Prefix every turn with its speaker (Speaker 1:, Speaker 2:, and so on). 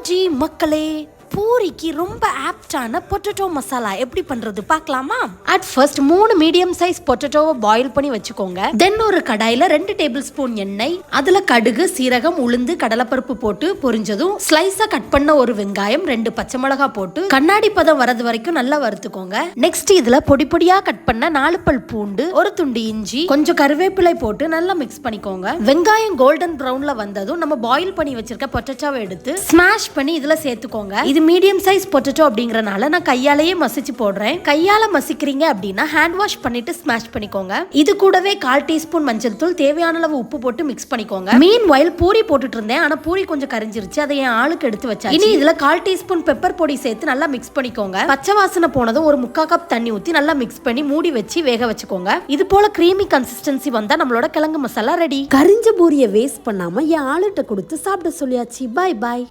Speaker 1: ஹாய்ஜி மக்களே, பூரிக்கு ரொம்ப ஆப்டான பொட்டேட்டோ மசாலா எப்படி பண்றது பார்க்கலாமா? அட் ஃபர்ஸ்ட் 3 மீடியம் சைஸ் பொட்டேட்டோவை பாயில் பண்ணி வச்சுக்கோங்க. தென் ஒரு கடாயில 2 டேபிள் ஸ்பூன் எண்ணெய், அதுல கடுகு, சீரகம், உளுந்து, கடலைப்பருப்பு போட்டு பொரிஞ்சதும் ஸ்லைஸா கட் பண்ண ஒரு வெங்காயம், 2 பச்சை மிளகாய் போட்டு கண்ணாடி பதம் வரது வரைக்கும் நல்லா வறுத்துக்கோங்க. நெக்ஸ்ட் இதுல பொடி பொடியா கட் பண்ண 4 பல் பூண்டு, ஒரு துண்டு இஞ்சி, கொஞ்சம் கருவேப்பிலை போட்டு நல்லா மிக்ஸ் பண்ணிக்கோங்க. வெங்காயம் கோல்டன் பிரவுன்ல வந்ததும் நம்ம பாயில் பண்ணி வச்சிருக்க பொட்டேட்டோவை எடுத்து ஸ்மாஷ் பண்ணி இதுல சேர்த்துக்கோங்க. இது மீடியம் சைஸ் பொட்டேட்டோ அப்படிங்கறனால நான் கையாலேயே மசிச்சு போடுறேன். கையால மசிக்கிறீங்க அப்படின்னா ஹேண்ட் வாஷ் பண்ணிட்டு ஸ்மாஷ் பண்ணிக்கோங்க. இது கூடவே 1/4 டீஸ்பூன் மஞ்சள் தூள், தேவையான அளவு உப்பு போட்டு மிக்ஸ் பண்ணிக்கோங்க. மீன் வயல் பூரி போட்டுட்டு இருந்தேன், ஆனா பூரி கொஞ்சம் கரிஞ்சிருச்சு, அதை என் ஆளுக்கு எடுத்து வச்சாச்சு. இனி இதுல 1/4 டீஸ்பூன் பெப்பர் பொடி சேர்த்து நல்லா மிக்ஸ் பண்ணிக்கோங்க. பச்சை வாசனை போனதும் ஒரு 3/4 கப் தண்ணி ஊத்தி நல்லா மிக்ஸ் பண்ணி மூடி வச்சு வேக வச்சுக்கோங்க. இது போல கிரீமி கன்சிஸ்டன்சி வந்தா நம்மளோட கிழங்கு மசாலா ரெடி.
Speaker 2: கரிஞ்ச பூரியை வேஸ்ட் பண்ணாம என் ஆளுகிட்ட கொடுத்து சாப்பிட சொல்லியாச்சு. பாய் பாய்.